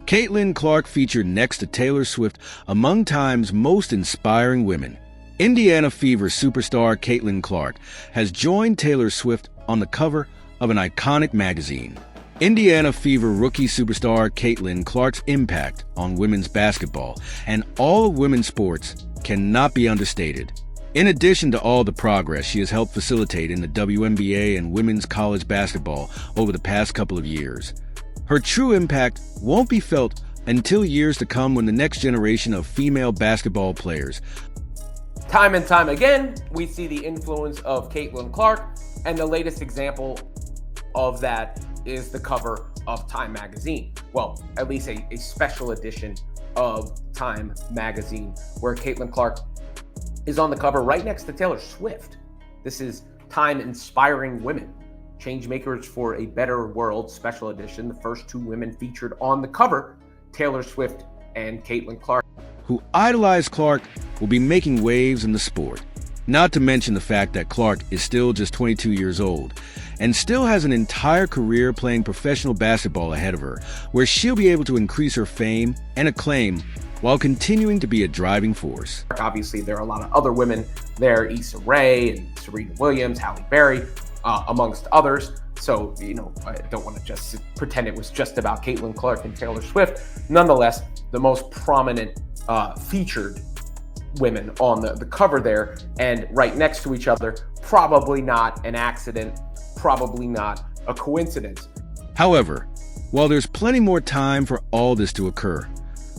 Caitlin Clark featured next to Taylor Swift among Time's most inspiring women. Indiana Fever superstar Caitlin Clark has joined Taylor Swift on the cover of an iconic magazine. Indiana Fever rookie superstar Caitlin Clark's impact on women's basketball and all of women's sports cannot be understated. In addition to all the progress she has helped facilitate in the WNBA and women's college basketball over the past couple of years, her true impact won't be felt until years to come when the next generation of female basketball players. Time and time again, we see the influence of Caitlin Clark, and the latest example of that is the cover of Time magazine. Well, at least a special edition of Time magazine, where Caitlin Clark is on the cover right next to Taylor Swift. This is Time Inspiring Women, Changemakers for a Better World special edition. The first two women featured on the cover, Taylor Swift and Caitlin Clark, who idolize Clark, will be making waves in the sport. Not to mention the fact that Clark is still just 22 years old and still has an entire career playing professional basketball ahead of her, where she'll be able to increase her fame and acclaim while continuing to be a driving force. Obviously, there are a lot of other women there, Issa Rae and Serena Williams, Halle Berry, amongst others. So, I don't want to just pretend it was just about Caitlin Clark and Taylor Swift. Nonetheless, the most prominent featured women on the cover there, and right next to each other. Probably not an accident, probably not a coincidence. However, while there's plenty more time for all this to occur,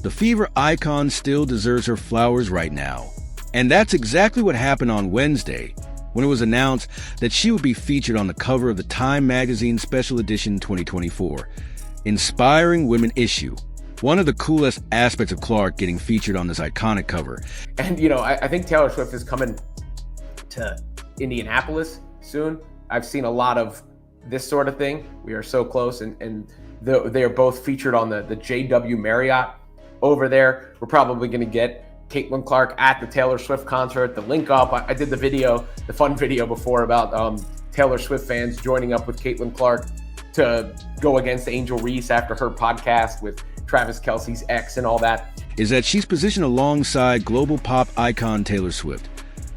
the Fever icon still deserves her flowers right now. And that's exactly what happened on Wednesday, when it was announced that she would be featured on the cover of the Time Magazine Special Edition 2024, Inspiring Women issue. One of the coolest aspects of Clark getting featured on this iconic cover. And, I think Taylor Swift is coming to Indianapolis soon. I've seen a lot of this sort of thing. We are so close, and they are both featured on the JW Marriott over there. We're probably going to get Caitlin Clark at the Taylor Swift concert, the link up. I did the fun video before about Taylor Swift fans joining up with Caitlin Clark to go against Angel Reese after her podcast with Travis Kelce's ex and all that. Is that she's positioned alongside global pop icon Taylor Swift,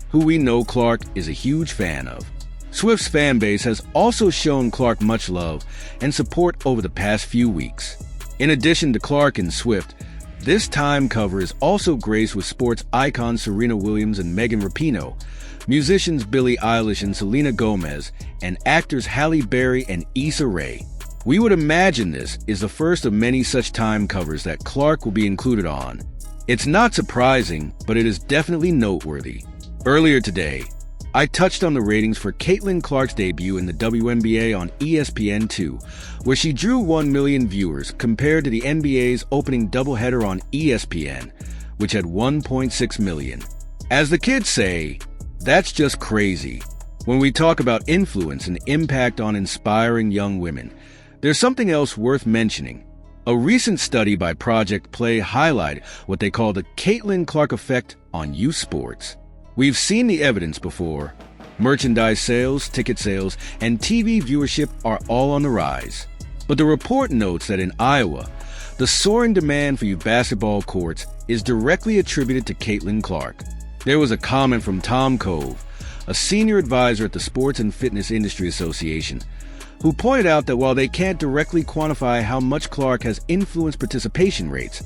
who we know Clark is a huge fan of. Swift's fan base has also shown Clark much love and support over the past few weeks. In addition to Clark and Swift, this Time cover is also graced with sports icons Serena Williams and Megan Rapinoe, musicians Billie Eilish and Selena Gomez, and actors Halle Berry and Issa Rae. We would imagine this is the first of many such Time covers that Clark will be included on. It's not surprising, but it is definitely noteworthy. Earlier today, I touched on the ratings for Caitlin Clark's debut in the WNBA on ESPN2, where she drew 1 million viewers compared to the NBA's opening doubleheader on ESPN, which had 1.6 million. As the kids say, that's just crazy. When we talk about influence and impact on inspiring young women, there's something else worth mentioning. A recent study by Project Play highlighted what they call the Caitlin Clark effect on youth sports. We've seen the evidence before. Merchandise sales, ticket sales, and TV viewership are all on the rise. But the report notes that in Iowa, the soaring demand for youth basketball courts is directly attributed to Caitlin Clark. There was a comment from Tom Cove, a senior advisor at the Sports and Fitness Industry Association, who pointed out that while they can't directly quantify how much Clark has influenced participation rates,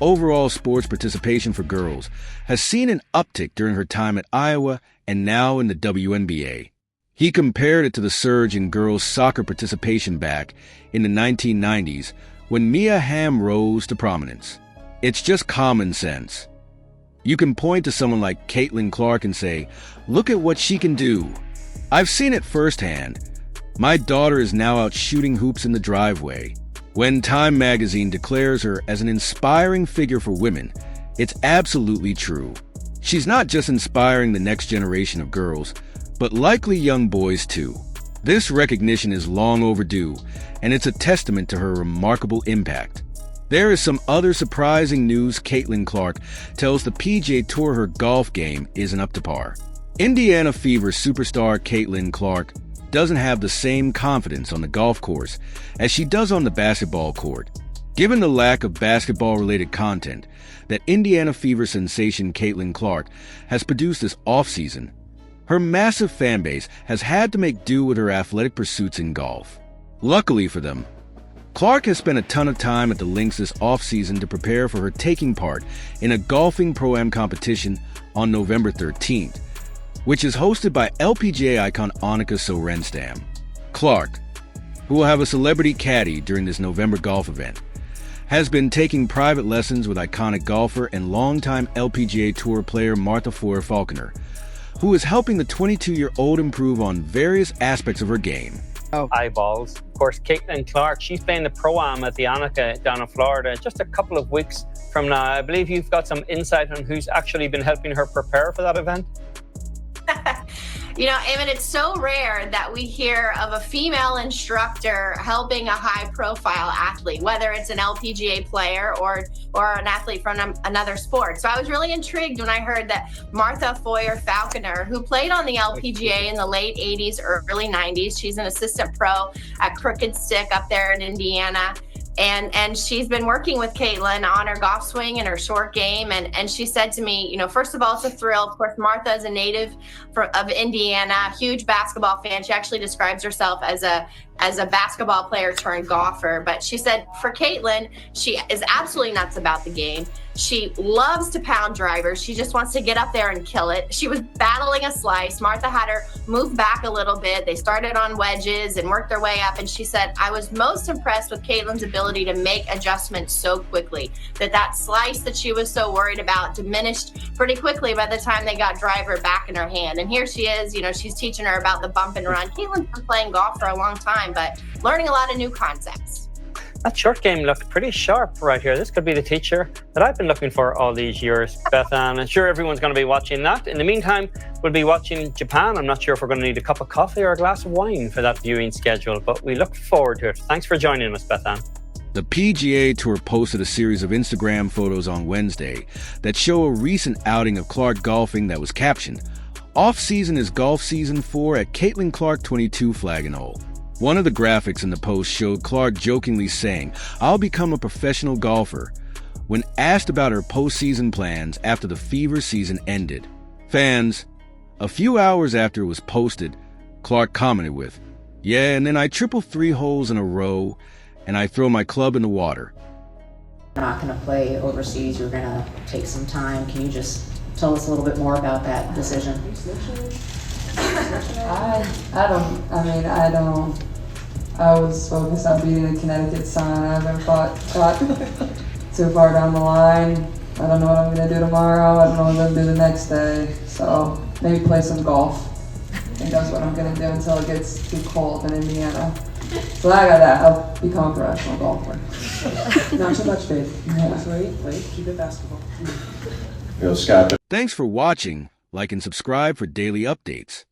overall sports participation for girls has seen an uptick during her time at Iowa and now in the WNBA. He compared it to the surge in girls' soccer participation back in the 1990s when Mia Hamm rose to prominence. It's just common sense. You can point to someone like Caitlin Clark and say, look at what she can do. I've seen it firsthand. My daughter is now out shooting hoops in the driveway. When Time magazine declares her as an inspiring figure for women, it's absolutely true. She's not just inspiring the next generation of girls, but likely young boys too. This recognition is long overdue, and it's a testament to her remarkable impact. There is some other surprising news. Caitlin Clark tells the PGA Tour her golf game isn't up to par. Indiana Fever superstar Caitlin Clark doesn't have the same confidence on the golf course as she does on the basketball court. Given the lack of basketball-related content that Indiana Fever sensation Caitlin Clark has produced this offseason, her massive fan base has had to make do with her athletic pursuits in golf. Luckily for them, Clark has spent a ton of time at the links this offseason to prepare for her taking part in a golfing pro-am competition on November 13th, which is hosted by LPGA icon Annika Sorenstam. Clark, who will have a celebrity caddy during this November golf event, has been taking private lessons with iconic golfer and longtime LPGA Tour player Martha Foer-Falconer, who is helping the 22-year-old improve on various aspects of her game. Eyeballs. Of course, Caitlin Clark, she's playing the Pro-Am at the Annika down in Florida just a couple of weeks from now. I believe you've got some insight on who's actually been helping her prepare for that event. You know, Eamon, it's so rare that we hear of a female instructor helping a high-profile athlete, whether it's an LPGA player or an athlete from another sport. So I was really intrigued when I heard that Martha Foer-Falconer, who played on the LPGA in the late 80s, early 90s, she's an assistant pro at Crooked Stick up there in Indiana. And she's been working with Caitlin on her golf swing and her short game. And she said to me, you know, first of all, it's a thrill. Of course, Martha is a native of Indiana, huge basketball fan. She actually describes herself as a basketball player turned golfer. But she said for Caitlin, she is absolutely nuts about the game. She loves to pound drivers. She just wants to get up there and kill it. She was battling a slice. Martha had her move back a little bit. They started on wedges and worked their way up. And she said, I was most impressed with Caitlin's ability to make adjustments so quickly, that slice that she was so worried about diminished pretty quickly by the time they got driver back in her hand. And here she is, you know, she's teaching her about the bump and run. Caitlin's been playing golf for a long time, but learning a lot of new concepts. That short game looked pretty sharp right here. This could be the teacher that I've been looking for all these years, Beth Ann. I'm sure everyone's going to be watching that. In the meantime, we'll be watching Japan. I'm not sure if we're going to need a cup of coffee or a glass of wine for that viewing schedule, but we look forward to it. Thanks for joining us, Beth Ann. The PGA Tour posted a series of Instagram photos on Wednesday that show a recent outing of Clark golfing that was captioned, "Off-season is golf season 4 at Caitlin Clark 22 flag and hole." One of the graphics in the post showed Clark jokingly saying, "I'll become a professional golfer," when asked about her postseason plans after the Fever season ended. Fans, a few hours after it was posted, Clark commented with, "Yeah, and then I triple 3 holes in a row, and I throw my club in the water." We're not going to play overseas. We're going to take some time. Can you just tell us a little bit more about that decision? I was focused on beating the Connecticut Sun. I haven't got too far down the line. I don't know what I'm going to do tomorrow. I don't know what I'm going to do the next day. So maybe play some golf. I think that's what I'm going to do until it gets too cold in Indiana. So I got that. I'll become a professional golfer. Not so much, babe. Wait, keep it basketball. Thanks for watching. Like and subscribe for daily updates.